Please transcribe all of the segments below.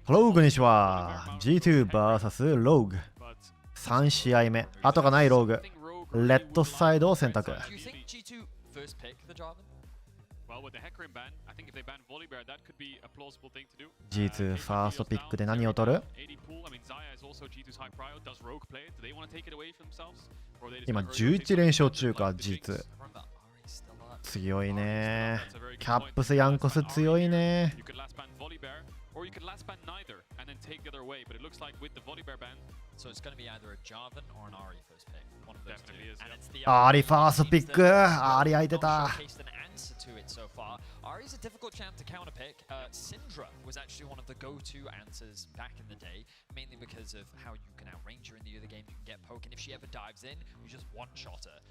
ローグにしは G2vs ローグ3試合目。後がないローグ。レッドサイドを選択。G2 ファーストピックで何を取る？今11連勝中か G2。強いね。キャップスヤンコス強いね。アーリファーストピック。アーリ空いてた。Ari's a difficult champ to counterpick. Syndra was actually one of the go-to answers back in the day, mainly because of how you can outrange her in the other game. You can get poke, and if she ever dives in, you just one-shot her.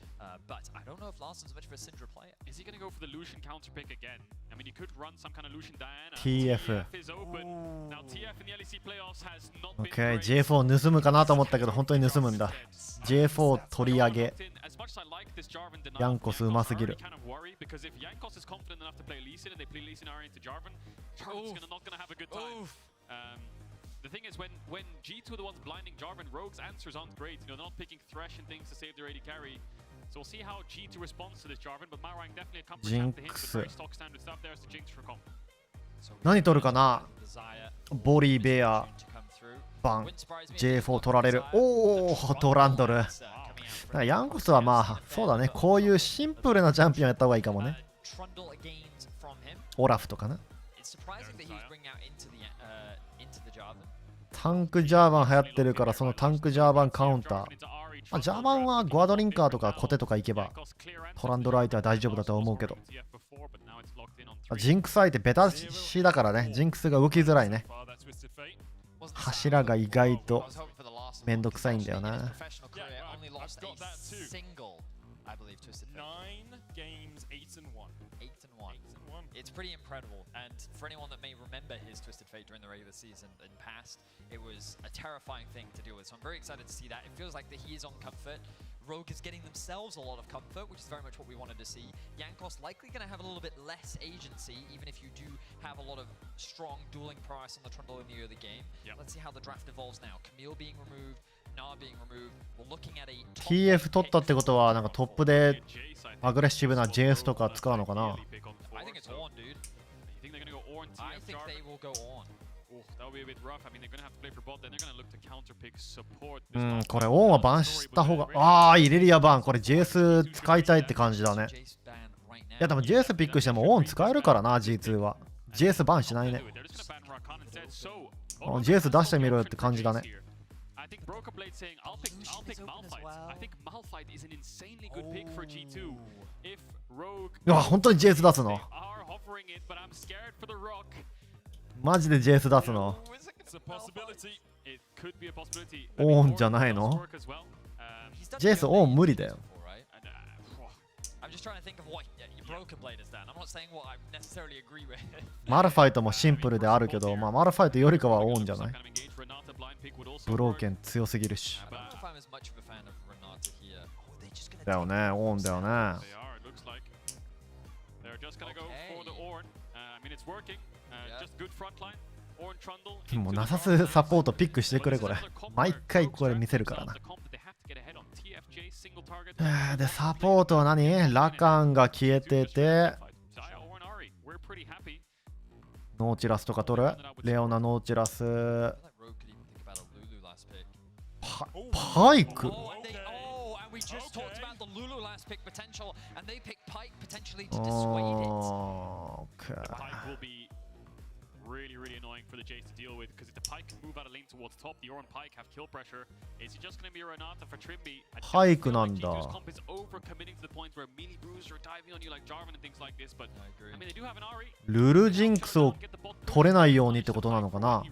But I don't know if Larson's much of a Syndra player. Is he going to go for the Lucian counterpick again? I mean, he could run some kind of Lucian Diana. TF is open. Now TF in the LEC playoffs has not been great. J4 盗むかなと思ったけど本当に盗むんだ。J4 取り上げ。ヤンコスうますぎる。And they play Lee Sin into Jarvan, Jarvan's not going to have a good time. The thing is, when G2 are the ones blinding Jarvan, Rogue's answers aren't great. You know, they're not picking Thresh and things to save their AD carry. So we'll see how G2 responds to this Jarvan, but Marang definitely a comfort champ to him, but very stock standard stuff. There's the Jinx for comp. 何取るかな？ボリーベア、バン、J4 取られる。おお、トランドル。ヤンコスはまあ、そうだね。こういうシンプルなチャンピオンやった方がいいかもね。オラフとかな。タンクジャーバン流行ってるから、そのタンクジャーバンカウンター。まあ、ジャーバンはゴアドリンカーとかコテとか行けばトランドル相手は大丈夫だと思うけど、ジンクス相手ベタしだからね。ジンクスが動きづらいね。柱が意外とめんどくさいんだよな。It's pretty incredible, and for anyone that may remember his Twisted Fate during the regular season in past, it was a terrifying thing to deal with. So I'm very excited to see that. It feels like that he is on comfort. Rogue is getting themselves a lot of comfort, which is very much what we wanted to see. Jankos likely going to have a little bit less agency, even if you do have a lot of strong dueling prowess on the Trundle in the early game. Let's see how the draft evolves now. Camille being removed, Na being removed. We're looking at a TF 取ったってことはなんかトップでアグレッシブな JS とか使うのかな。I think it's on, dude. You think they're gonna go on? I think they will go on. Oh, that would be a bit rough. I mean, they're gonna have to play for bot, then they're gonna look to counterpick support. これオンはバンした方が。ああ、イレリアバン。これ JS 使いたいって感じだね。いや、でも JS ピックしてもオン使えるからな、G2 は。JS バンしないね。JS 出してみろよって感じだね。I think Broker Blade saying, I'll pick Malphite. I think Malphite is an insanely good pick for G2. If Rogue うわ、本当に JS 出すの。are hovering it, but I'm scared for the rock. マジで JS 出すの。It's a possibility. It could be a possibility. オンじゃないの？ JS オン無理だよ。I'm just trying to think of what Broker Blade has done. I'm not saying what I necessarily agree with. マルファイトもシンプルであるけど、まあマルファイトよりかはオンじゃない。ブローケン強すぎるし。だよね、オンだよね。もうナサスサポートピックしてくれこれ。毎回これ見せるからな。で、サポートは何？ラカンが消えてて、ノーチラスとか取る？レオナノーチラス。パイクreally, really annoying for the Jace to deal with because if the Pike can move out of lane towards top, the Oran Pike have kill pressure. Is he just going to be a Renata for Trimby? Pike なんだ。G2's comp is over-committing to the point where mini brews are diving on you like Jarvan and things like this, but I mean, they do have an Ari. ルルジンクスを取れないようにってことなのかな。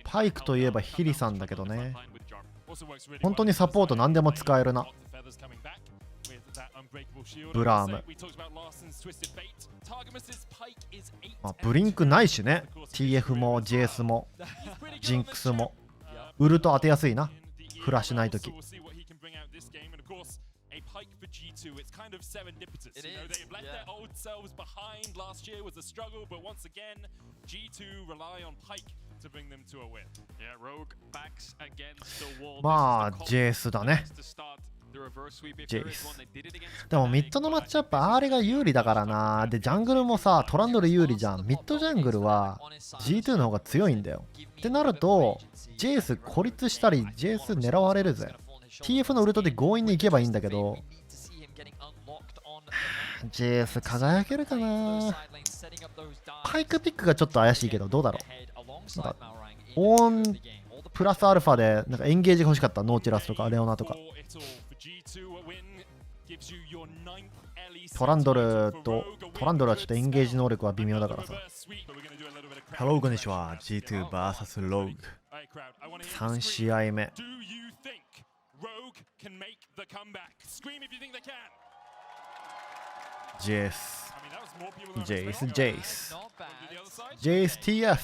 パイクといえばヒリさんだけどね。本当にサポート何でも使えるな。ブラーム。まあ、ブリンクないしね。TF も JS もジンクスも。ウルト当てやすいな。フラッシュないとき。a pike for G2. It's kind of serendipitous. It You know, is, they've left yeah. their old selves behind. Last year was a struggle, but once again, G2 rely on pike to bring them to a win. Yeah, Rogue backs against the wall. まあ JS だね。 To start the reverse sweep if JS there is one. They did it against でもミッドのマッチアップ R が有利だからな。でジャングルもさトランドル有利じゃん。ミッドジャングルは G2 の方が強いんだよ。ってなると JS 孤立したり JS 狙われるぜ。 TF のウルトで強引に行けばいいんだけど JS 輝けるかな。パイクピックがちょっと怪しいけどどうだろう。なんかオーンプラスアルファでなんかエンゲージが欲しかった。ノーチラスとかレオナとか。トランドルはちょっとエンゲージ能力は微妙だからさ。Hello こんにちは。 G2vs ローグ3試合目。JS TF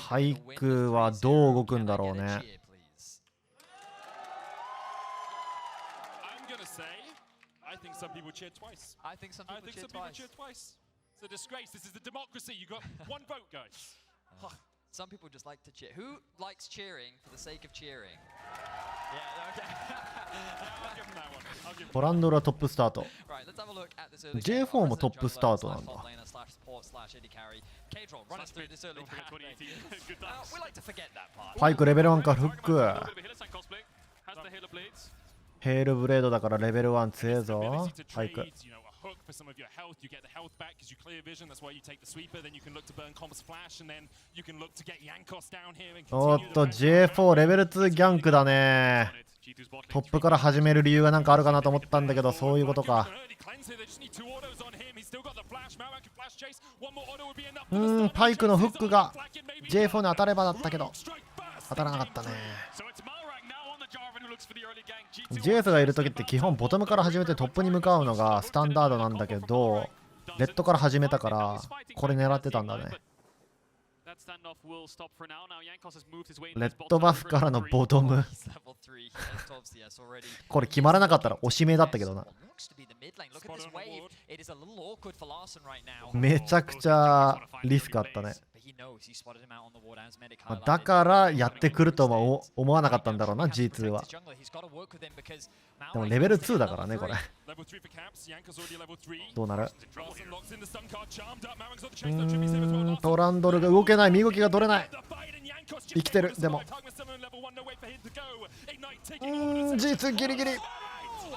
パイクはどう動くんだろうね。I think some people cheer twice. I think some people cheer twice. It's a disgrace. This is a democracy. You got one vote, guys. Some people just like to cheer. Who likes cheering for the sake of cheering? Yeah, okay. I'll give him that one. I'll give him トランドルはトップスタート。 Right, let's have a look at this early game. J4 もトップスタートなんだ。 Top laner slash support slash AD carry. K-Troll run us through this early Don't forget game. 2018. Good times. We like to forget that part. パイクレベル1からフック。 A little bit of Hillside cosplay. Has the Halo blades. ヘールブレードだからレベル1強いぞ。パイク。 hook for some of your health. You get the health back because you clear vision. That's why you take the sweeper. Then you can look to burn Com's flash, and then you can look to get Yankos down here and おっ continue と the rest. J4 レベル2ギャンクだね。 G2's bot ト lane. ップから始める理由がなんかあるかなと思ったんだけどそういうことか。 Early cleanse here. They just need two autos on him. He's still got the flash. Mauer can flash chase. One more auto would be enough. パイクのフックが J4 に当たればだったけど当たらなかったね。 So it's Malrang now on the Jarvan who looks for the early gank. G2 JS がいる時って基本ボトムから始めてトップに向かうのがスタンダードなんだけどレッドから始めたからこれ狙ってたんだね。 That standoff will stop for now. Now Yankos has moved his way レッドバフからのボトム He's level 3. He has 12 CS already. これ決まらなかったら押し目だったけどな。 Looks to be the mid lane. Look at this wave. It is a little awkward for Larson right now. めちゃくちゃリスクあったね。 But he knows he spotted him out on the ward as medic だ highlighted. からやってくるとは思わなかったんだろうな G2 は。 He's got to work with him because でもレベル2だからねこれ。 Level 3 for Caps. Yankos already level 3. どうなる？ Larson locks in the stun card. Charmed up. Mauer's got the chase. No Trippy save as well. トランドルが動けない。身動きが取れない。 生きてる。でも G2 ギリギリ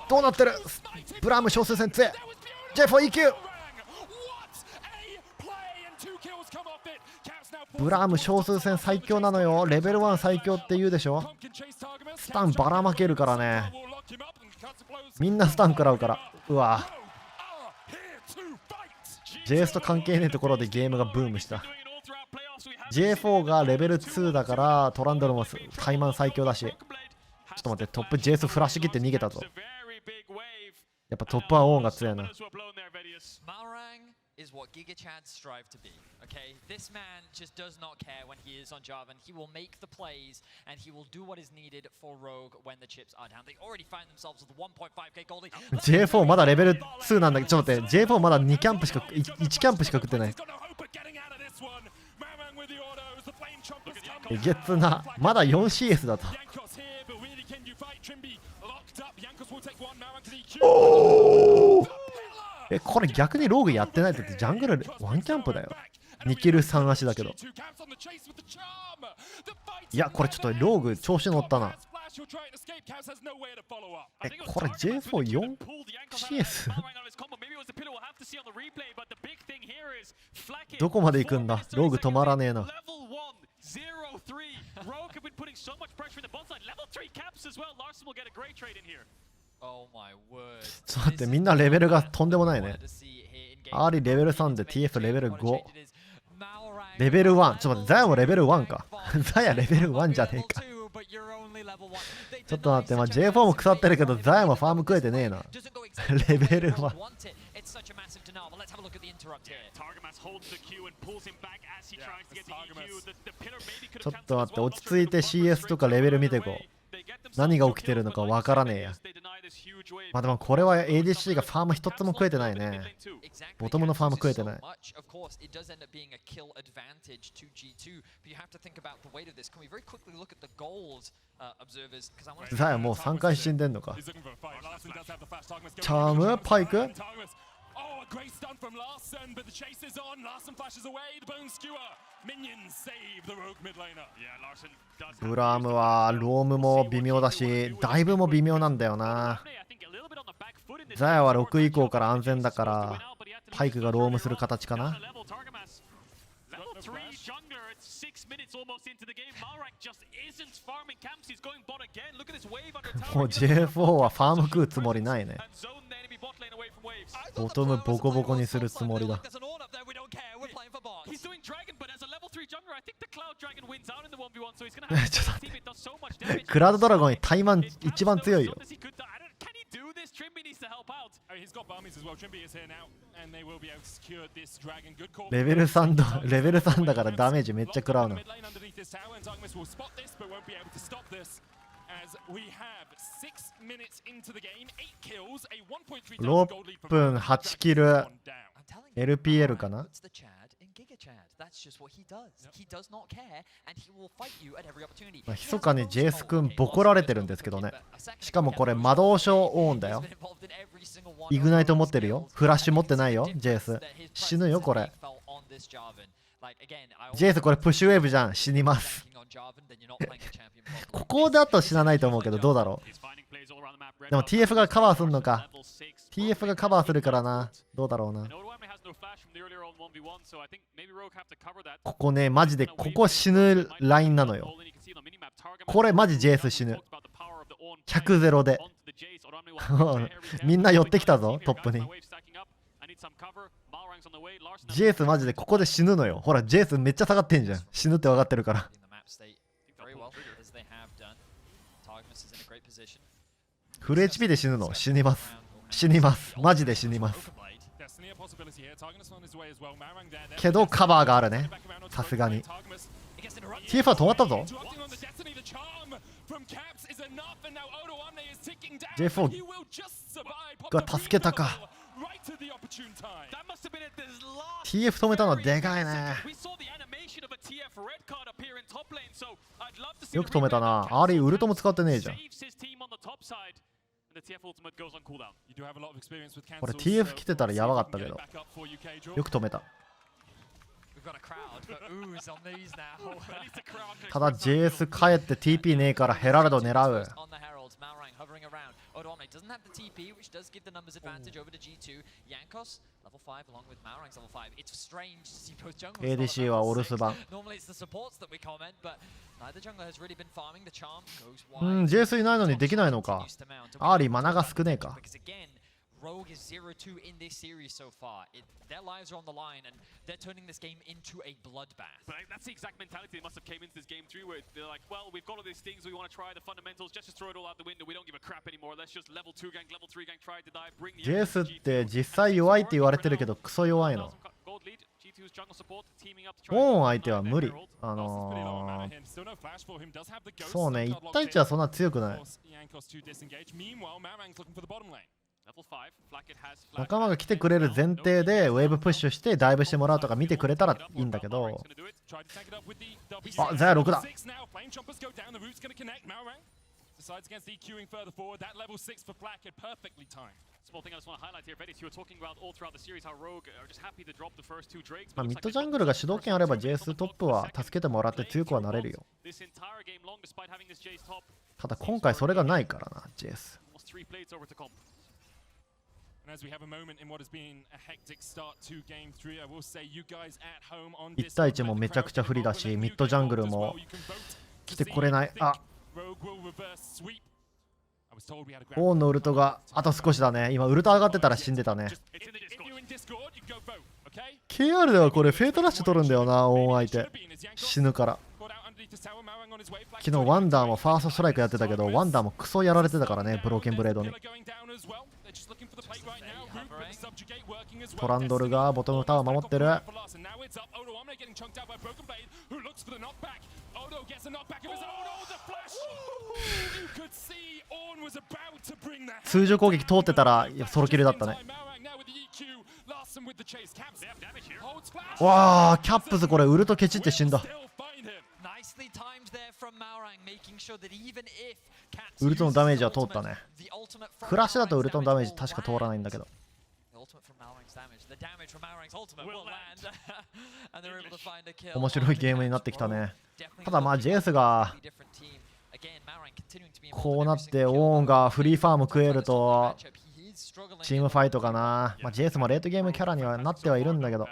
どうなってる？ブラーム少数戦強い。 J4 EQ ブラーム少数戦最強なのよ。レベル1最強って言うでしょ。スタンばらまけるからね。みんなスタン食らうから。うわ JS と関係ねえところでゲームがブームした。 J4 がレベル2だからトランドルもタイマン最強だし。ちょっと待ってトップ JS フラッシュ切って逃げたぞ。やっぱトップはオーンが強いな。 Malrang is what GigaChad strive to be. Okay, this man just does not care when he is on Jarvan. He will make the plays and he will do what is needed for Rogue when the chips are down. They already find themselves with 1.5k goldie. J4 まだレベル2なんだけどちょっと待って J4 まだ2キャンプしか1キャンプしか食ってない。えげつな。まだ 4CS だと。えこれ逆にローグやってないってジャングルワンキャンプだよ。2キル3足だけど。いやこれちょっとローグ調子乗ったな。えこれ J44CS どこまで行くんだ。ローグ止まらねえな。ちょっと待ってみんなレベルがとんでもないね。アーリーレベル3で TF レベル5。レベル1。ちょっと待ってザヤもレベル1か。ザヤレベル1じゃねえか。ちょっと待って、まあ、J4 も腐ってるけどザヤもファーム食えてねえな。レベル1。ちょっと待って、落ち着いて CS とかレベル見ていこう。何が起きてるのかわからねえや。まあでもこれは ADC がファーム一つも食えてないね。ボトムのファーム食えてない。ザヤもう3回死んでんのか。チャームパイクブラームはロームも微妙だし、ダイブも微妙なんだよな。ザヤは6以降から安全だから、パイクがロームする形かな。もう J4 はファーム食うつもりないね。ボトムボコボコにするつもりだ。ちょっと待って、クラウドドラゴンにタイマン一番強いよ。レベル3だからダメージめっちゃ食らうな。6分8キル LPL かな。密かにジェイス君ボコられてるんですけどね。しかもこれ魔導書オーンだよ。イグナイト持ってるよ。フラッシュ持ってないよジェイス。死ぬよこれ。ジェイスこれプッシュウェーブじゃん。死にますここだと死なないと思うけど、どうだろう。でも TF がカバーするのか。 TF がカバーするからな。どうだろうな。ここね、マジでここ死ぬラインなのよ。これマジ JS 死ぬ。100-0でみんな寄ってきたぞトップに。JS マジでここで死ぬのよ。ほら JS めっちゃ下がってんじゃん。死ぬって分かってるからフル HP で死ぬの。死にます。死にます。マジで死にます。けどカバーがあるね。さすがに TF は止まったぞ。 J4 が助けたか。 TF 止めたのはでかいね。よく止めたな。アーリーウルトも使ってねえじゃん。これ TF 来てたらやばかったけど、よく止めた。ただ JS 帰って TP ねえからヘラルド狙う。ADC はオルス版。JS いないのにできないのか。アーリーマナが少ねえか。Rogue is 0-2 in this series so far. Their lives are on the line, and they're turning this game into a bloodbath. But that's the exact mentality they must have came into this game through, where they're like, well, we've got all these things, we want to try the fundamentals, just throw it all out the window. We don't give a crap anymore. Let's just level 2 gank, level 3 gank, try to die, bring the JS って実際弱いって言われてるけどクソ弱いの。オーン相手は無理。そうね、1対1はそんな強くない。仲間が来てくれる前提でウェーブプッシュしてダイブしてもらうとか見てくれたらいいんだけど。あ、ザヤ6だ。まあ、ミッドジャングルが主導権あれば JS トップは助けてもらって強くはなれるよ。ただ今回それがないからな JS。1対1もめちゃくちゃ不利だし、ミッドジャングルも来てこれない。あ、オーンのウルトがあと少しだね。今ウルト上がってたら死んでたね。KR ではこれフェイトラッシュ取るんだよな、オーン相手。死ぬから。昨日ワンダーもファーストストライクやってたけど、ワンダーもクソやられてたからね、ブローケンブレードに。トランドルがボトムタワー守ってる。通常攻撃通ってたらソロキルだったね。わあ、キャップスこれウルトケチって死んだ。ウルトのダメージは通ったね。フラッシュだとウルトのダメージ確か通らないんだけど。面白いゲームになってきたね。ただまあジェイスがこうなってオーンがフリーファーム食えるとチームファイトかな。まあジェイスもレートゲームキャラにはなってはいるんだけど。オ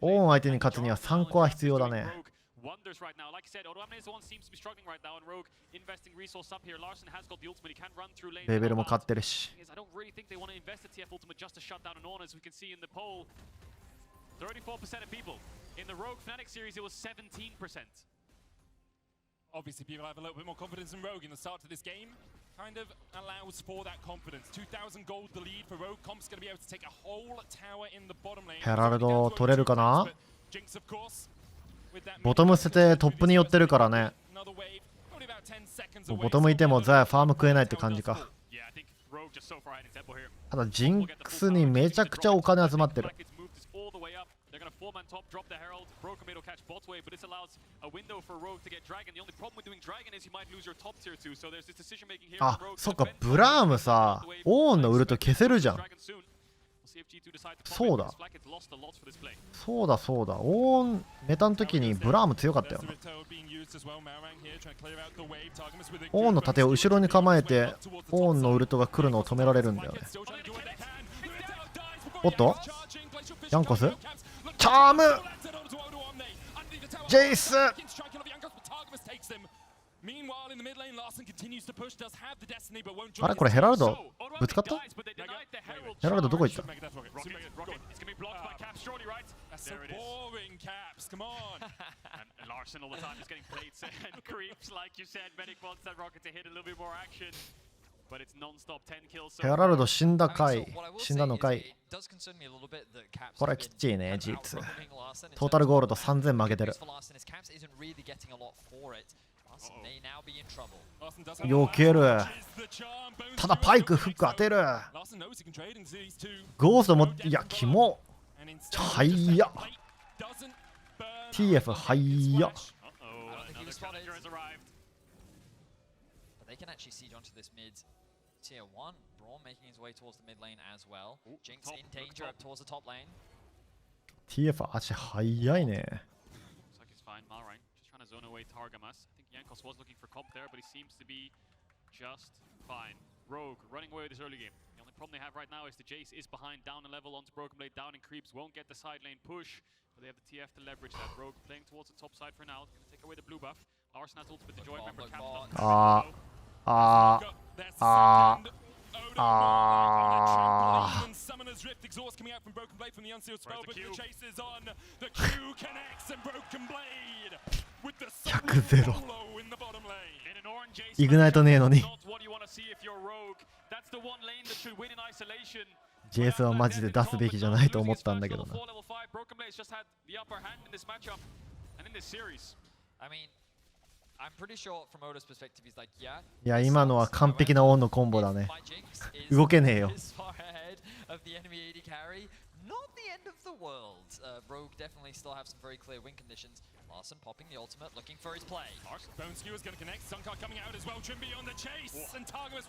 ーン相手に勝つには3コア必要だね。レベルも勝ってるし。Obviously, people have a little bit more confidence in Rogue in the start to this game. Kind of allows for that confidence. 2,000 gold the lead for Rogue. Comp's going to be able to take a whole tower in the bottom lane. ヘラルド取れるかな。ボトム捨ててトップに寄ってるからね。ボトムいてもザヤファーム食えないって感じか。ただジンクスにめちゃくちゃお金集まってる。あ、そっか、ブラームさ、オーンのウルト消せるじゃん。そうだ。そうだそうだ。オーンメタの時にブラーム強かったよな。オーンの盾を後ろに構えてオーンのウルトが来るのを止められるんだよね。おっとヤンコスチャームジェイス。あれこれヘラルドぶつかった。ヘラルドどこ行った。ヘラルド死んだのかい。これはきっちいね。G2 トータルゴールド3000負けてる。避ける。ただパイクフック当てる。ゴーストもいやキモ。はいや TF はいや。Tier 1, Braun making his way towards the mid lane as well. Jinx in danger up towards the top lane. TF 足早いね。Looks like he's fine. Malrine just trying to zone away Targamas. I think Jankos was looking for comp there, but he seems to be just fine. Rogue running away with this early game. The only problem they have right now is the Jace is behind, down a level onto Broken Blade, down in creeps, won't get the side lane push, but they have the TF to leverage that. Rogue playing towards the top side for now. Gonna take away the blue buff. Larson has ultimate to join. Remember, Captain. 100-0 イグナイトねえのに。JS はマジで出すべきじゃないと思ったんだけどな。いや今のは完璧なオンのコンボだね。動けねえよ。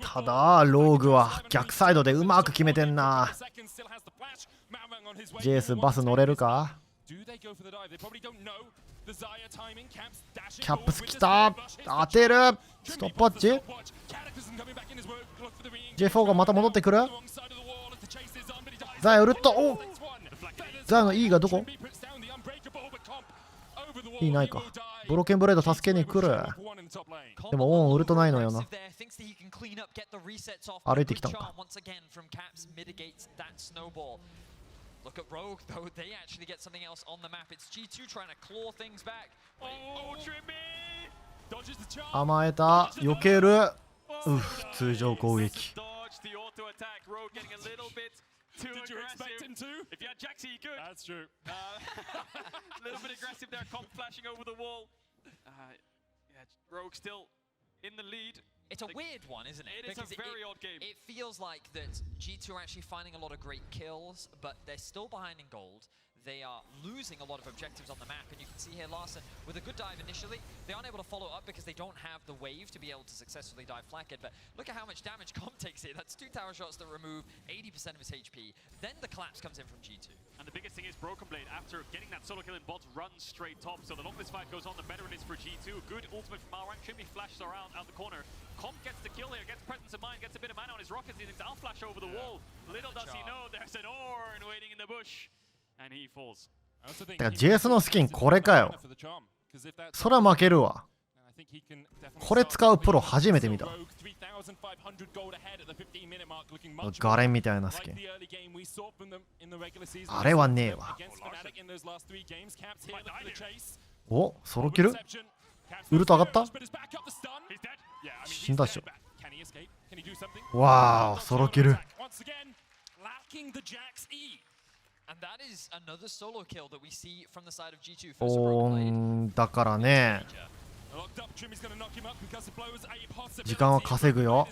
ただローグは逆サイドでうまく決めてんな。JS バス乗れるか。キャップス来た。当てる。ストップウォッチ。J4 がまた戻ってくる。ザヤウルット。おザヤの E がどこ。 E ないか。ブローケンブレード助けに来る。でもオンウルトないのよな。歩いてきたのか。Look at Rogue, though. They actually get something else on the map. It's G2 trying to claw things back. Oh, Trimmy! 甘えた。避ける。通常攻撃。Too aggressive. If you had Jaxie, you could. That's true. A little bit aggressive there, Comp flashing over the wall. Yeah, Rogue still in the lead. It's a weird one, isn't it? It is a very odd game. It feels like that G2 are actually finding a lot of great kills, but they're still behind in gold. They are losing a lot of objectives on the map, and you can see here Larson with a good dive initially. They aren't able to follow up because they don't have the wave to be able to successfully dive Flathead, but look at how much damage Comp takes here. That's 2 tower shots that remove 80% of his HP. Then the collapse comes in from G2. And the biggest thing is Broken Blade, after getting that solo kill in bot, runs straight top. So the longer this fight goes on, the better it is for G2. Good ultimate from Malrang. Chimney flashes around out the corner. Comp gets the kill here, gets presence of mind, gets a bit of mana on his rockets. He thinks, I'll flash over the wall. Little does he know, there's an Ornn waiting in the bush. And he falls. てか JS のスキンこれかよ。そら負けるわ。これ使うプロ初めて見た。ガレンみたいなスキン。あれはねえわ。お、ソロキル？ウルト上がった？死んだっしょ。わー、ソロキル。だからね、時間は稼ぐよ。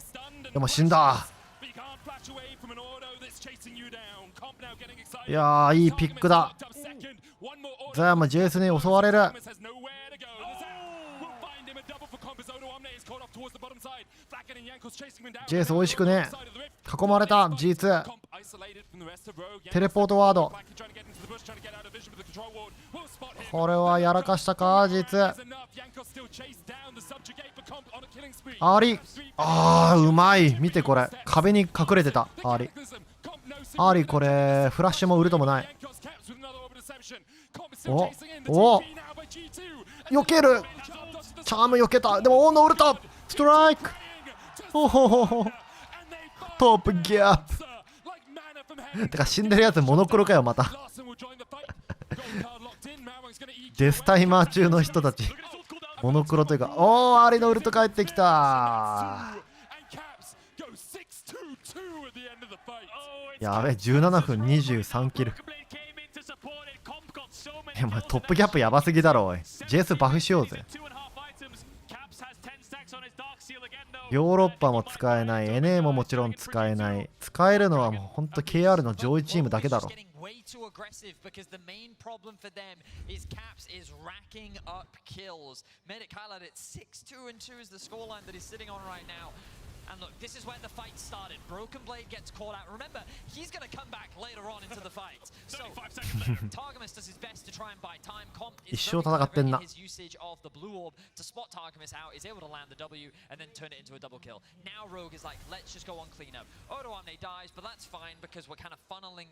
でも死んだ。いやー、いいピックだ。ザヤマ JS に襲われる。JS 美味しくね。囲まれた G2。テレポートワード。これはやらかしたか G2。アーリー。あー、うまい。見てこれ。壁に隠れてた。アーリー。アーリーこれフラッシュもウルトもない。お避ける。チャーム避けた。でもオンのウルトストライク。おほほほ。トップギャップ。てか死んでるやつモノクロかよまた。デスタイマー中の人たちモノクロというか。おー、アリのウルト帰ってきた。やべえ、17分23キル。お前トップギャップやばすぎだろおい。JS バフしようぜ。ヨーロッパも使えない、NA ももちろん使えない。使えるのはもうほんと KR の上位チームだけだろ。And look, this is when the fight started. Broken Blade gets caught out. Remember, he's going to come back later on into the fight. So, Targamas does his best to try and buy time. Comp is very clever in his usage of the blue orb to spot Targamas out, is able to land the W and then turn it into a double kill. Now Rogue is like, let's just go on cleanup. Odoamne dies, but that's fine because we're kind of funneling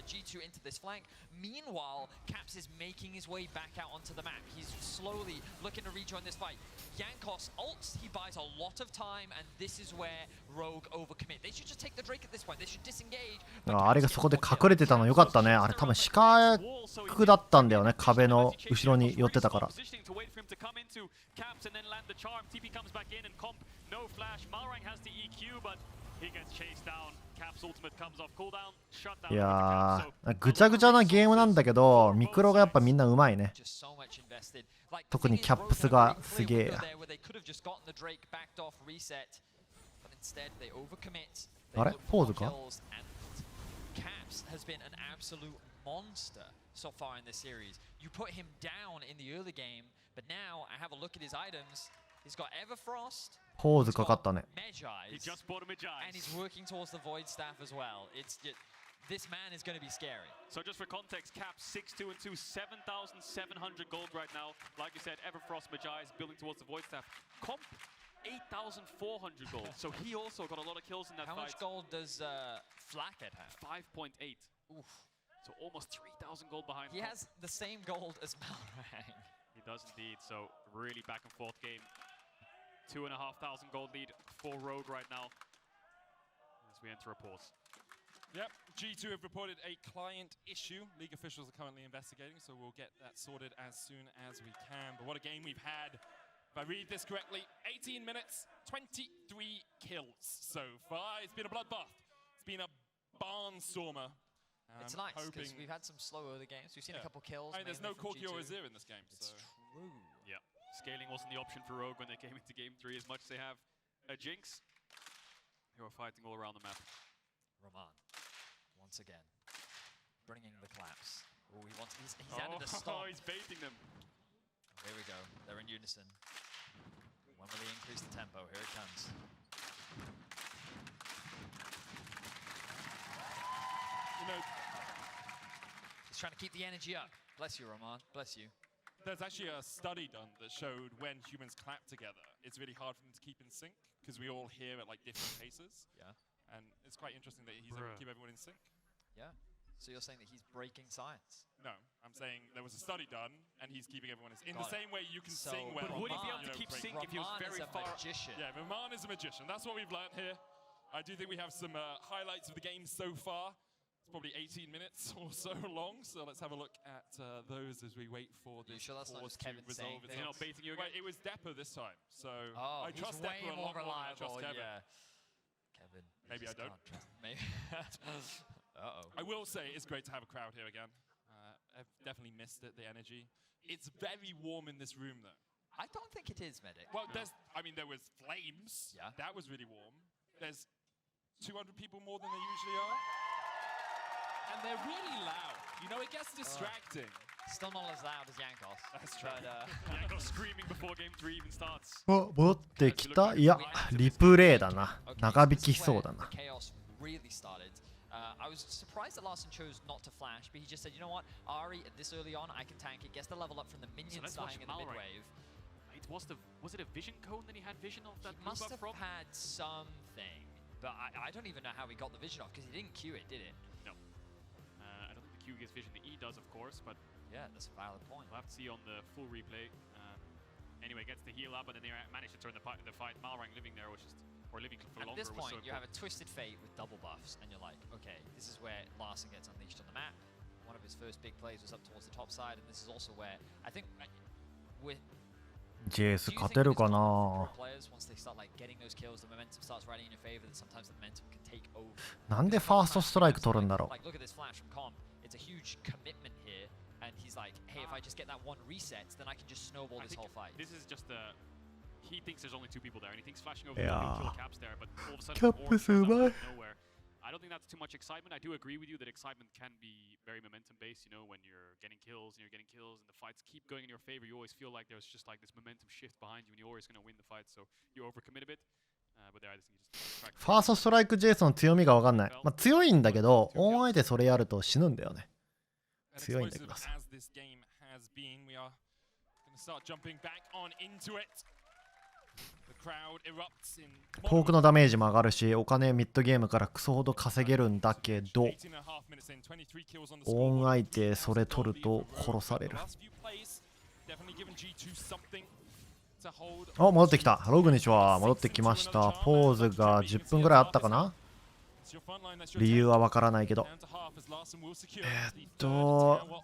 G2 into this flank. Meanwhile, Caps is making his way back out onto the map. He's slowly looking to rejoin this fight. Yankos ults, he buys a lot of time, and this is where Rogue overcommit. They should just take the Drake at this point. They should disengage. あれがそこで隠れてたのよかったね。あれ多分視界だったんだよね。壁の後ろに寄ってたから。いやー、ぐちゃぐちゃなゲームなんだけど、ミクロがやっぱみんなうまいね。特にキャップスがすげえや。あれポーズか？So far in this series, you put him down in the early game, but now I have a look at his items. He's got Everfrost. ポーズかかったね。He just bought a Magi. And he's working towards the Void Staff as well. It's just, this man is going to be scary. So just for context, Cap 6-2 and 2, 7,700 gold right now. Like you said, Everfrost Magi is building towards the Void Staff. Comp 8,400 gold. So he also got a lot of kills in that fight. How much gold does Flathead have? 5.8. Oof. So almost 3,000 gold behind. He has the same gold as Malrang. He does indeed. So really back and forth game. 2,500 gold lead for Rogue right now as we enter a pause. Yep, G2 have reported a client issue. League officials are currently investigating, so we'll get that sorted as soon as we can. But what a game we've had. If I read this correctly, 18 minutes, 23 kills so far. It's been a bloodbath. It's been a barnstormer. It's nice because we've had some slow early games. We've seen a couple kills. I mean, there's no Corki or Azir in this game. It's true. Yeah, scaling wasn't the option for Rogue when they came into game 3 as much as they have a Jinx. They were fighting all around the map. Roman, once again, bringing the claps. Oh, he's added a stop. Oh, he's baiting them. Here we go. They're in unison. When will he increase the tempo? Here it comes. You know, He's trying to keep the energy up. Bless you, Roman. Bless you. there's actually a study done that showed when humans clap together, it's really hard for them to keep in sync because we all hear at like different paces. Yeah. And it's quite interesting that he's able to keep everyone in sync. Yeah. So you're saying that he's breaking science? No, I'm saying there was a study done, and he's keeping everyone in Got the same way you can So, sing well. But would he be able you to know, keep break- sync if he was Roman very is a far? magician. Yeah, Roman is a magician. That's what we've learned here. I do think we have some highlights of the game so far. It's probably 18 minutes or so long, so let's have a look at those as we wait for You this sure that's not pause just Kevin to saying resolve things? They're not baiting you again. Well, it was Depper this time, so Oh, I he's trust way Depper a more lot more than I trust reliable. Kevin. Yeah. Kevin. you Maybe I just don't. can't trust- Maybe. Uh-oh. I will say it's great to have a crowd here again. I've definitely missed it, the energy. It's very warm in this room, though. I don't think it is, Medic. Well, there was flames. Yeah. That was really warm. There's 200 people more than there usually are. And they're really loud. You know, it gets distracting. Still not as loud as Yankos. That's true. But, Yeah, got screaming before game 3 even starts. 戻ってきた。いや、リプレイだな。 Okay, 長 so 引 this き is そう where だな the。chaos really started. I was surprised that Larson chose not to flash, but he just said, you know what, Ari, this early on, I can tank it, gets the level up from the minions let's watch dying in the mid Malrang. wave. Was it a vision cone that he had vision of that He blue must buff have from? had something, but I don't even know how he got the vision off, because he didn't Q it, did it? No. I don't think the Q gives vision. The E does, of course, but Yeah, that's a valid point. we'll have to see on the full replay. Anyway, gets the heal up, and then they manage to turn the fight. Malrang living there was just, or living for At longer. this was point, so you have a Twisted Fate with double buffs, and you're like, okay, this is where Larson gets unleashed on the map. One of his first big plays was up towards the top side, and this is also where I think with JS do you 勝 think てる it's か common な for pro players once they start like getting those kills, the momentum starts riding in your favor, that sometimes the momentum can take over. なんでファーストストライク取るんだろ Like, look at this flash from Comp. It's a huge commitment here, and he's like, hey, if I just get that one reset, then I can just snowball I this think whole fight. this is just he thinks there's only 2 people there, and he thinks flashing over Yeah. the kill caps there, but all of a sudden, Cap Ornn is shows up so out of nowhere. I don't think that's too much excitement. I do agree with you that excitement can be very momentum-based. You know, when you're getting kills and the fights keep going in your favor, you always feel like there's just like this momentum shift behind you, and you're always going to win the fight. So you overcommit a bit. But there, I just think you just distract. ファーストストライク JS の強みが分かんない。まあ、強いんだけど、オン相手それやると死ぬんだよね。 And 強いんだけ explosive どさ。 as this game has been, we are going to start jumping back on into it. The crowd erupts in ポークのダメージも上がるし、お金ミッドゲームからクソほど稼げるんだけど、 18 and a half minutes in, 23 kills on the オン scoreboard. 相手それ取ると殺される。 Last few plays, definitely given G2 something to hold. あ、戻ってきた。ログにちは戻ってきました。ポーズが10分ぐらいあったかな。 It's your front line, that's your 理由はわからないけど。 down to half as Larson will secure the third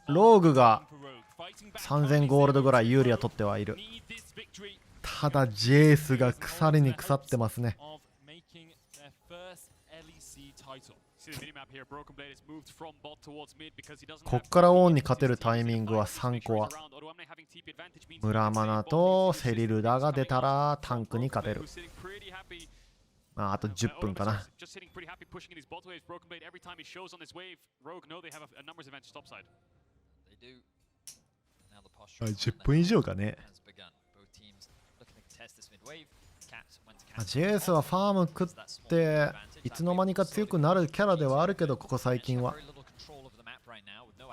ローグ tower が for Rogue. Fighting back 3000ゴールドぐらい有利は取ってはいる。 need this victory ただ JS が腐りに腐ってますね。 of making their first LEC title. See the minimap here. Broken Blade has moved from bot towards mid because he doesn't こ have っからオンに勝てるタイミングは3個は。 around. Although I'm not having TP advantage means 村マナとセリルダが出たらタンクに勝てる。 who's sitting pretty happy. まあ、あと10分かな。 Just sitting pretty happy pushing in his bot waves. Broken Blade every time he shows on this wave. Rogue know they have a numbers advantage top side. They do. Now the posture あ、 on 10 the 分以上かね。 has begun. Both teams looking to contest this mid wave. Caps went to まあ Caps. JS はファーム食っていつの間にか強くなるキャラではあるけど、ここ最近は。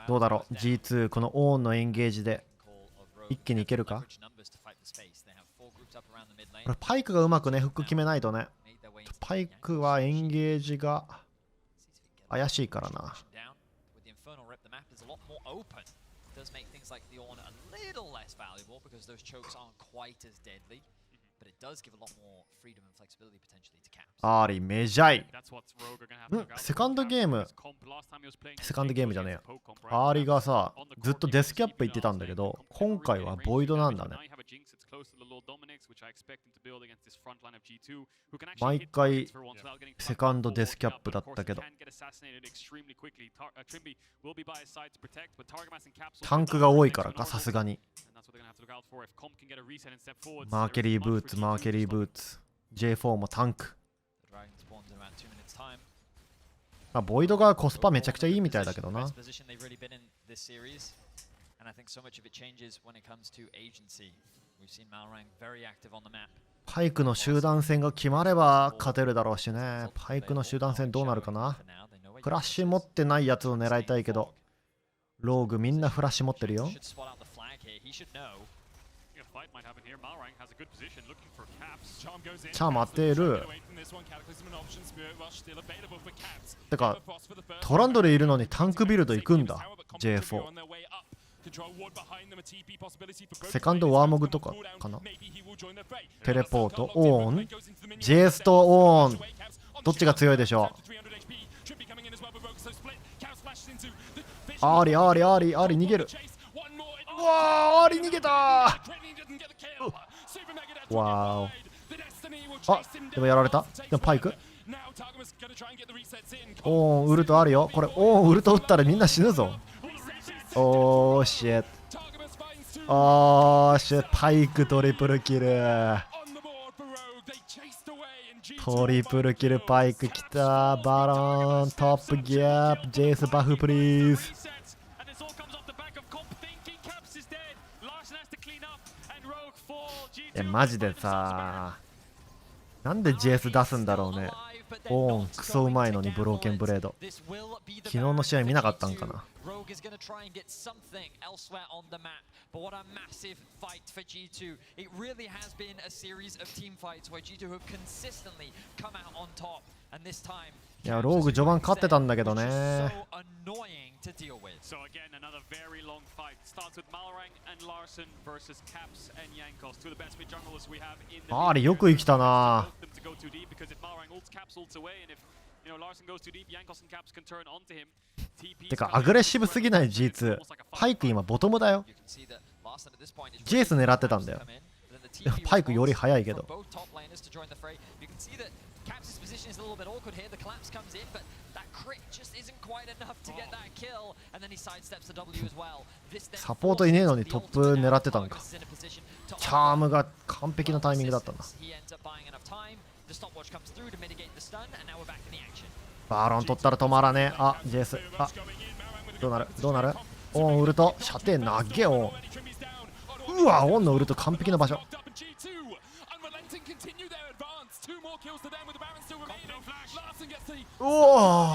どうだろう G2 このオーンのエンゲージで一気にいけるか。これパイクがうまくねフック決めないとね。パイクはエンゲージが怪しいからな。アーリーメジャイ。セカンドゲームじゃねえや。アーリーがさ、ずっとデスキャップ言ってたんだけど、今回はボイドなんだね。毎回セカンドデスキャップだったけど、タンクが多いからか、さすがに。マーケリーブーツ、J4 もタンク。ボイドがコスパめちゃくちゃいいみたいだけどな。パイクの集団戦が決まれば勝てるだろうしね。パイクの集団戦どうなるかな。フラッシュ持ってないやつを狙いたいけど、ローグみんなフラッシュ持ってるよ。チャーム当てる。てかトランドルいるのにタンクビルド行くんだ J4。セカンドワーモグとかかな。テレポートオン JS とオン、どっちが強いでしょう。アーリ逃げる。うわー、アーリ逃げたー。わーお。あ、でもやられた。でもパイクオーンウルトあるよ。これオーンウルト打ったらみんな死ぬぞ。おーシェッパイクトリプルキル。パイクきた。バロントップギャップ。ジェイスバフプリーズ。マジでさ、なんで JS 出すんだろうね。オーンクソうまいのにブローケンブレード。昨日の試合見なかったんかな。いや、ローグ序盤勝ってたんだけどね。アーリよく生きたな。てかアグレッシブすぎない G2。パイク今ボトムだよ。JS 狙ってたんだよ。パイクより早いけど。サポートいねえのにトップ狙ってたんか。チャームが完璧なタイミングだったな。バーロン取ったら止まらねえ。あ、JS。あ、どうなるオンウルト射程投げオン。うわ、オンのウルト完璧な場所。おお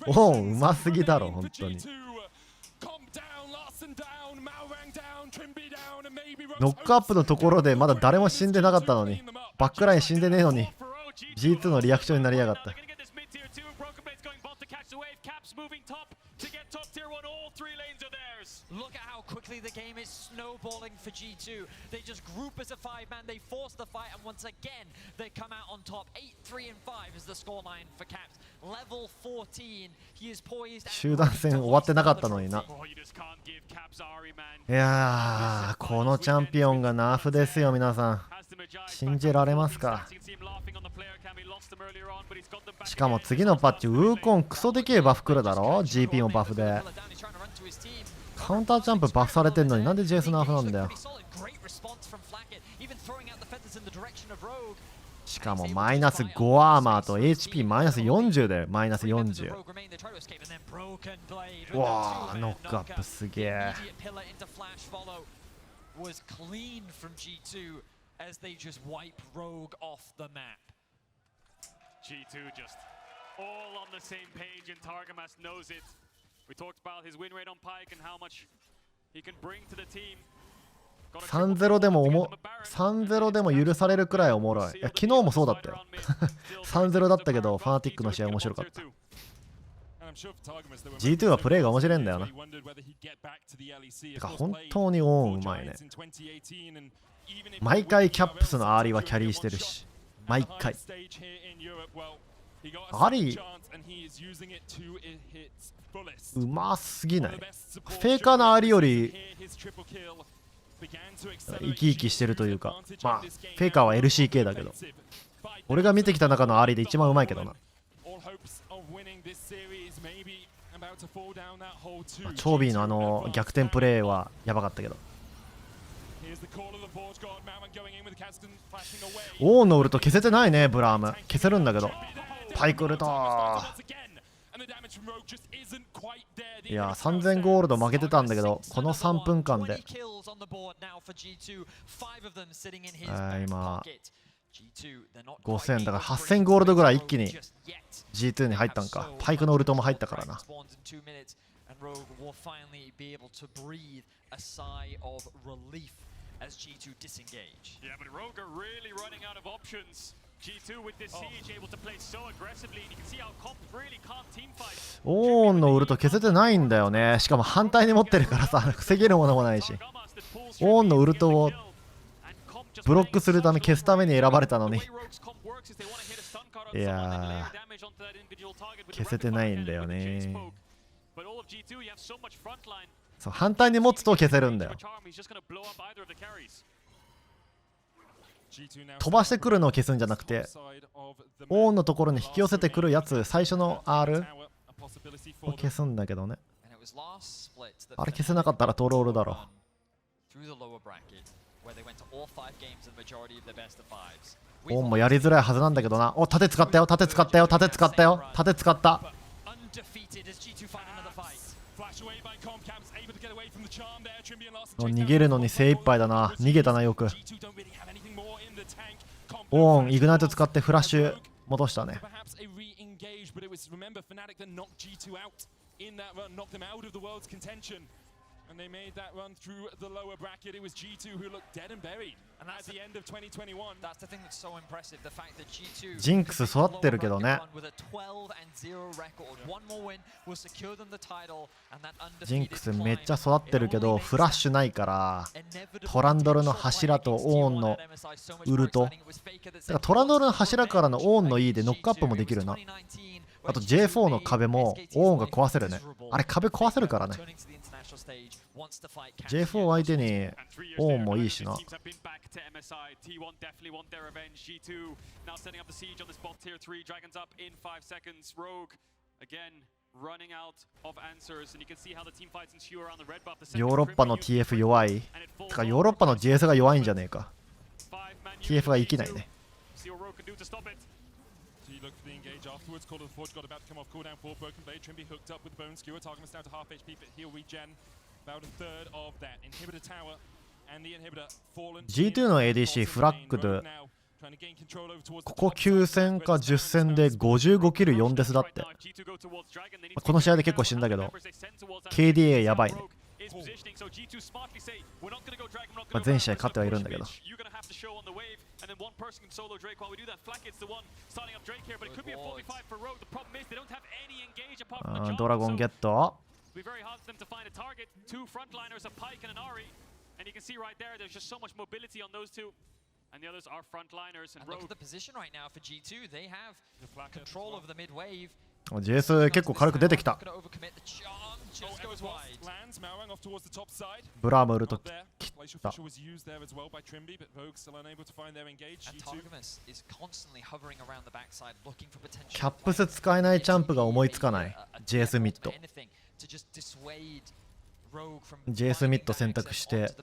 オンうますぎだろ本当に。ノックアップのところでまだ誰も死んでなかったのに、バックライン死んでねえのに G2 のリアクションになりやがった。Look at how quickly the game is snowballing for G2. They just group as a 5-man, they force the fight, and once again, they come out on top. 8-3-5 is the scoreline for Caps. Level 14, he is poised. 集団戦終わってなかったのにな。いやー、このチャンピオンがナーフですよ、皆さん。信じられますか。しかも次のパッチ、ウーコンクソでけえバフ来るだろ GP もバフで。カウンタージャンプバフされてんのになんで JS ナーフなんだよ。しかもマイナス5アーマーと HP マイナス40でマイナス40。うわー、ノックアップすげえ。We talked about his win rate on Pike and how much he can bring to the team. 3-0 でも3-0 でも許されるくらいおもろい。いや、昨日もそうだったよ。3-0 だったけど、ファナティックの試合面白かった。G2 はプレーが面白いんだよな。てか本当にオーンうまいね。毎回キャップスのアーリーはキャリーしてるし、毎回。アリーうますぎない？フェイカーのアーリーより生き生きしてるというか、まあフェイカーは LCK だけど、俺が見てきた中のアーリーで一番うまいけどな。チョービーのあの逆転プレーはやばかったけど、オーンのウルト消せてないね。ブラーム消せるんだけど、パイクウルトいや3000ゴールド負けてたんだけど、この3分間で今5000だから8000ゴールドぐらい一気に G2 に入ったんか。パイクのウルトも入ったからな。オーンのウルト消せてないんだよね。しかも反対に持ってるからさ、防げるものもないし。オーンのウルトをブロックするため、消すために選ばれたのに、いやー消せてないんだよね。そう、反対に持つと消せるんだよ。飛ばしてくるのを消すんじゃなくて、オーンのところに引き寄せてくるやつ、最初の R を消すんだけどね。あれ消せなかったらトロールだろ。オーンもやりづらいはずなんだけどな。お、盾使ったよ、盾使ったよ、盾使ったよ、盾使った。逃げるのに精一杯だな。逃げたな、よく。オーンイグナイト使ってフラッシュ戻したね。And they made that run through the lower bracket. It was G2 who looked dead and buried. And at the end of 2021, that's the thing that's so impressive. The fact that G2 ジンクス育ってるけどね。ジンクスめっちゃ育ってるけど、フラッシュないから、トランドルの柱とオーンのウルト。だからトランドルの柱からのオーンの E でノックアップもできるな。あと J4 の壁もオーンが壊せるね。あれ壁壊せるからね。J4 相手にオーンもいいしな。ヨーロッパの TF 弱い。てかヨーロッパの GS が弱いんじゃねえか。TF が生きないね。He looked for the engage afterwards. Call of the Forge got about to come off cooldown for Broken Blade. Trimby hooked up with the Bone Skewer. Target's down to half HP, but he'll regen. About a third of that. Inhibitor tower and the inhibitor fallen. G2 の ADC フラッグでここ9戦か10戦で55キル4デスだって。この試合で結構死んだけど KDA やばいね。まあ、全試合勝ってはいるんだけど。ドラゴンゲット。And the others are frontliners. And look at the position right now for G2. They have control over the mid wave. JS 結構軽く出てきた。ブラームウルト切った。キャップス使えないジャンプが思いつかない。JS ミッド。JS ミッド選択して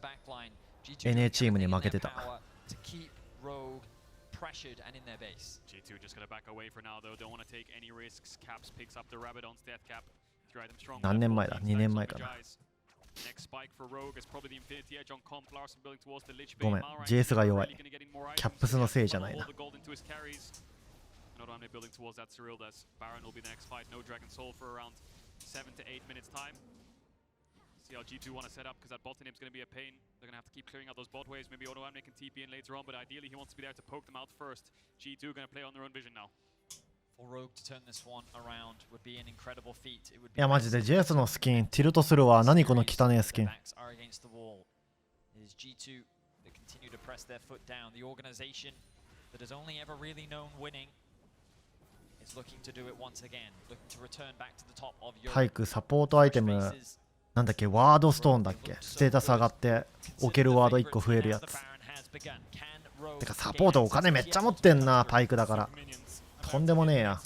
NA チームに負けてた。To keep Rogue pressured and in their base. G2 just gonna back away for now though. Don't want to take any risks. Caps picks up the Rabadon's death cap. Drive them strong. 何年前だ ?2 年前かな。Next spike for Rogue is probably the Infinity Edge on Comp. Larson building towards the Lich Bane. ごめん、JS が弱い。キャップスのせいじゃないな。Not only building towards that Cyril does. Baron will be the next fight. No Dragon Soul for around 7 to 8 minutes time. See how G2 want to set up, because that bot name's going to be a pain. They're going to have to keep clearing out those bot waves. Maybe Odoamne can TP in later on, but ideally he wants to be there to poke them out first. G2 going to play on their own vision now. いやマジでジェイスのスキンティルトするわ。何この汚ねえスキン。パイクサポートアイテムなんだっけ、ワードストーンだっけ、ステータス上がって置けるワード1個増えるやつ。てかサポートお金めっちゃ持ってんな、パイクだからとんでもねえや。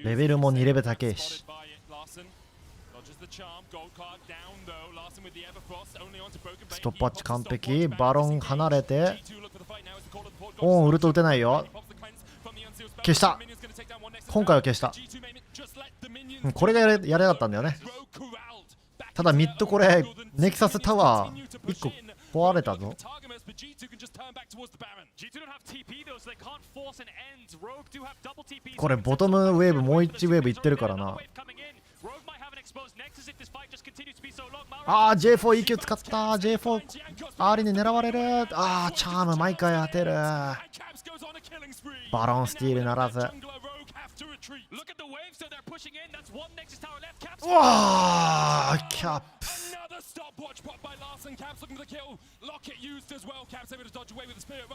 レベルも2レベル高えし。ストップワッチ完璧。バロン離れて、オンウルト打てないよ。消した。今回は消した。これがやれだったんだよね。ただミッドこれネキサスタワー1個壊れたぞ。これボトムウェーブもう1ウェーブいってるからな。J4 EQ 使った。 J4 アーリーに狙われる。チャーム毎回当てる。バロンスティールならず。うわー、キャップス。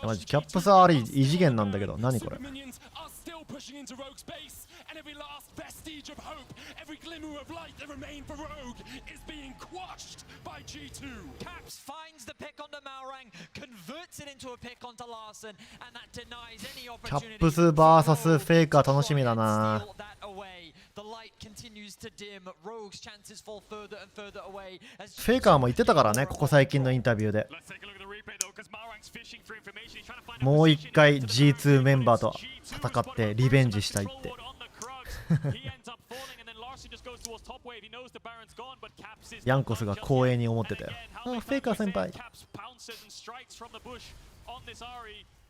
マジキャップスアーリー異次元なんだけど、何これ。キャップス VS フェイカー楽しみだな。フェイカーも言ってたからね、ここ最近のインタビューで。もう一回 G2 メンバーと戦ってリベンジしたいってヤンコスが光栄に思ってたよ。フェイカー先輩。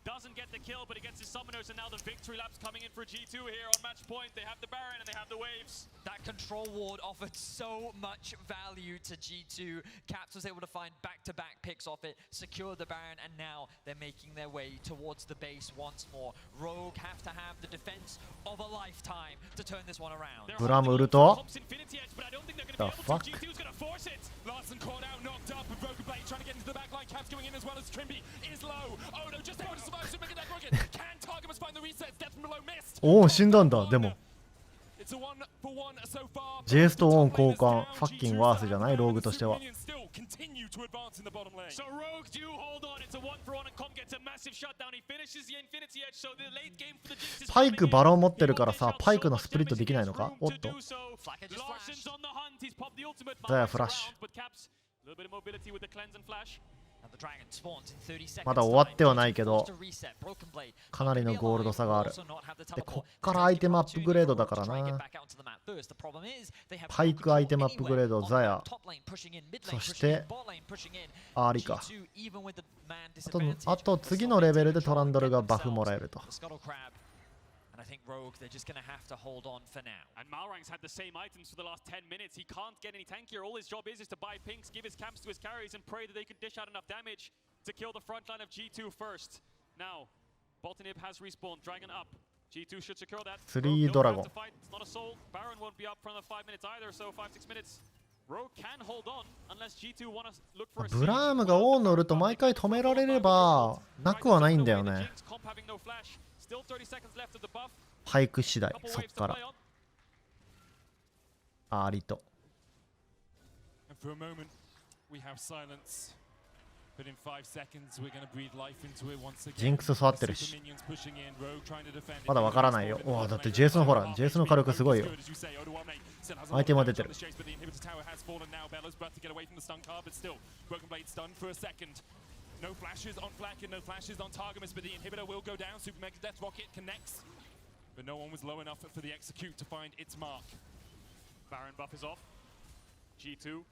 Doesn't get the kill, but he gets his summoners, and now the victory lap's coming in for G2 here on match point. They have the Baron and they have the waves. That control ward offered so much value to G2. Caps was able to find back-to-back picks off it, secure the Baron, and now they're making their way towards the base once more. Rogue have to have the defense of a lifetime to turn this one around. ブラムウルト The fuck? Larson caught out, knocked up, with Broken Blade trying to get into the back line. Caps going in as well as Trimby is low. Oh no, just able to survive, should make it that rocket. Can Target must find the resets, death from below missed. おお、死んだんだ。でもジェイスとオン交換、ファッキンワースじゃない、ローグとしては。パイクバロン持ってるからさ、パイクのスプリットできないのか。おっとザヤフラッシュ。まだ終わってはないけどかなりのゴールド差がある。でこっからアイテムアップグレードだからな。パイクアイテムアップグレード、ザヤ、そしてアーリか。あと次のレベルでトランドルがバフもらえると。I think Rogue, they're just going to have to hold on for now. And Malrang's had the same items for the last 10 minutes. He can't get any tankier. All his job is to buy pinks, give his camps to his carries, and pray that they could dish out enough damage to kill the front line of G2 first. Now, Botanib has respawned, Dragon up. G2 should secure that. 3 ドラゴン。 It's not a soul. Baron won't be up for another 5 minutes either, so 5-6 minutes. Rogue can hold on unless G2 want to look for a ブラームがオン乗ると毎回止められればなくはないんだよね。パイク次第、そっからアーリとジンクス触ってるしまだわからないよ。だって JS のほら JS の火力すごいよ。アイテムは出てる。No flashes on flank and no flashes on Targamas, but the inhibitor will go down. Super Mega Death Rocket connects, but no one was low enough for the execute to find its mark. Baron buff is off. G2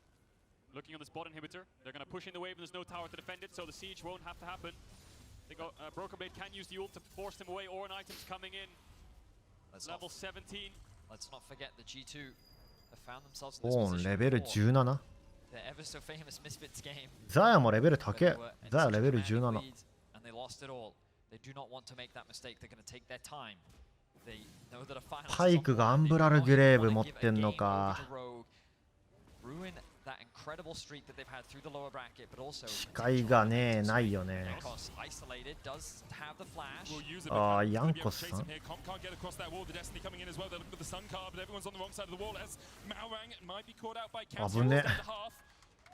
looking on this bot inhibitor. They're going to push in the wave and there's no tower to defend it, so the siege won't have to happen. They got Broken Blade can use the ult to force them away, or an item's coming in. Level 17. Let's not forget the G2 have found themselves in this オン position レベル before. 17。 The ever so famous Misfits game. ザヤもレベル高え。ザヤレベル And 17。 they lost it all. They do not want to make that mistake. They're going to take their time. パイクがアンブラルグレーブ持ってんのか。視界がねないよね。ああ、ヤンコスさん。危ね。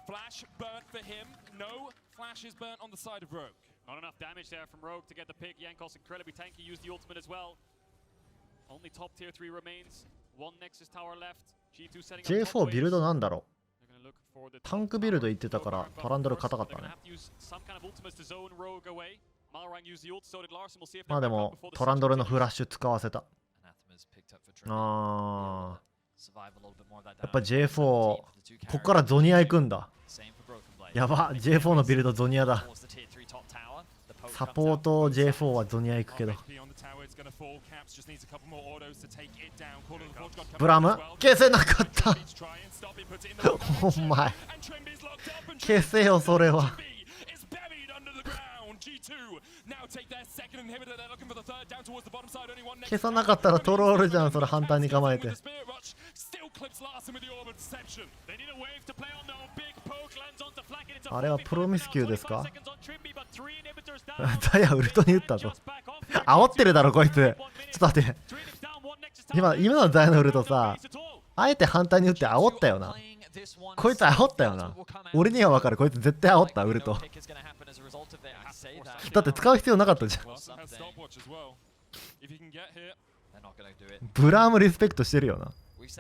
Flash burnt for him. No flash is burnt on the side of Rogue. Not enough damage there from Rogue to get the pick. Yankos incredibly tanky, used the ultimate as well. Only top tier 3 remains. One Nexus tower left. G2 setting up J4 ビルドなんだろう。 They're gonna look for the タンクビルド言ってたからトランドル硬かったね。 some kind of ultimates to zone Rogue away. Malrang used the ult, so did Larson. We'll see if まあでもトランドルのフラッシュ使わせた。ああ。やっぱ J4 こっからゾニア行くんだ。やば、 J4 のビルドゾニアだ。サポート J4 はゾニア行くけど。ブラム消せなかった。お前消せよそれは。消さなかったらトロールじゃん、それ反対に構えて。あれはプロミスキューですか？ダイヤウルトに打ったぞ。煽ってるだろこいつ。ちょっと待って。今のダイヤのウルトさ、あえて反対に打って煽ったよな。こいつ煽ったよな。俺には分かる、こいつ絶対煽ったウルト。だって使う必要なかったじゃん。ブラームリスペクトしてるよな。シ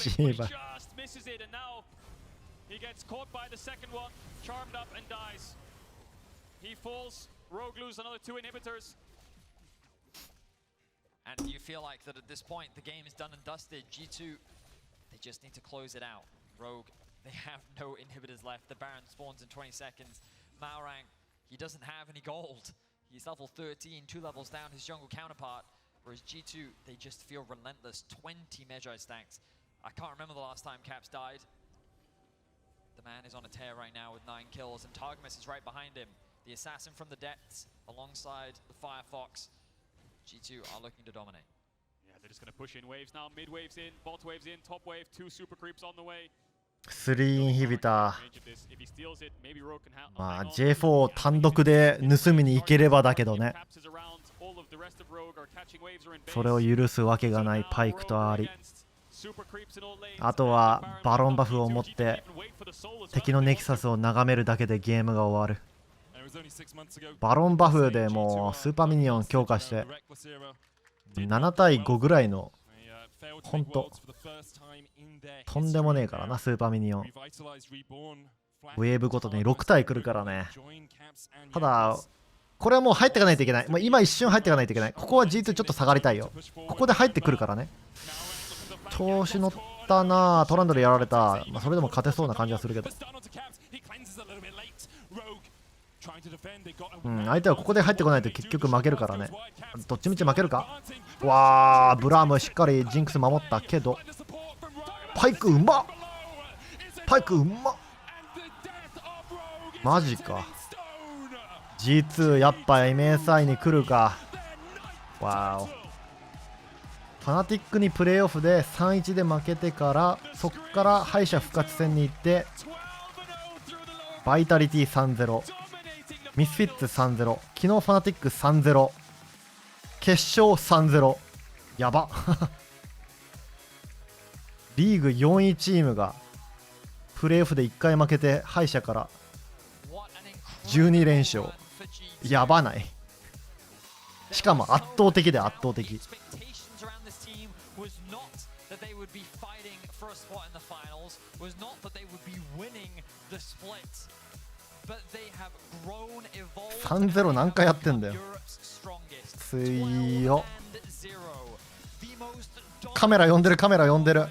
ーバー。And you feel like that at this point the game is done and dusted. G2, they just need to close it out. Rogue, they have no inhibitors left. The Baron spawns in 20 seconds. Malrang, he doesn't have any gold. He's level 13, 2 levels down his jungle counterpart. Whereas G2, they just feel relentless. 20 Magi stacks. I can't remember the last time Caps died. The man is on a tear right now with 9 kills, and Targamas is right behind him. The assassin from the depths alongside the Firefox. G2 are looking to dominate. Yeah, they're just going to push in waves now. Mid waves in, bot waves in, top wave, 2 super creeps on the way. 3インヒビター。まあ J4 単独で盗みに行ければだけどね。それを許すわけがないパイクとアーリ。あとはバロンバフを持って敵のネキサスを眺めるだけでゲームが終わる。バロンバフでもうスーパーミニオン強化して7対5ぐらいのほんととんでもねえからな。スーパーミニオンウェーブごとに6体来るからね。ただこれはもう入っていかないといけない。もう今一瞬入っていかないといけない。ここは G2 ちょっと下がりたいよ。ここで入ってくるからね。調子乗ったな。トランドルやられた。まあ、それでも勝てそうな感じはするけど、相手はここで入ってこないと結局負けるからね。どっちみち負けるか。わあ、ブラームしっかりジンクス守ったけど、パイクうまっ。パイクうまっ。マジか。 G2 やっぱ MSI に来るか。わーお。ファナティックにプレーオフで 3-1 で負けてから、そっから敗者復活戦に行ってバイタリティ 3-0、 ミスフィッツ 3-0、 昨日ファナティック 3-0、 決勝 3-0。 やばリーグ4位チームがプレーオフで1回負けて敗者から12連勝。やばない。しかも圧倒的で圧倒的。3-0 何回やってんだよ。強っ。カメラ呼んでる、カメラ呼んでる。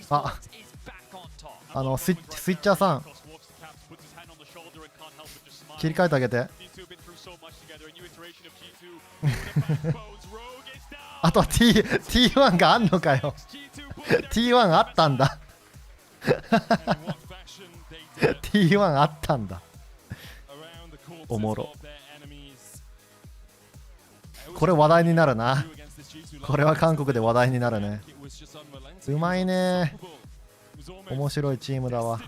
あ、スイッチャーさん切り替えてあげてあとは T1 があんのかよ。T1 あったんだ T1 あったんだ。おもろ。これ話題になるな。これは韓国で話題になるね。うまいね。面白いチームだわ。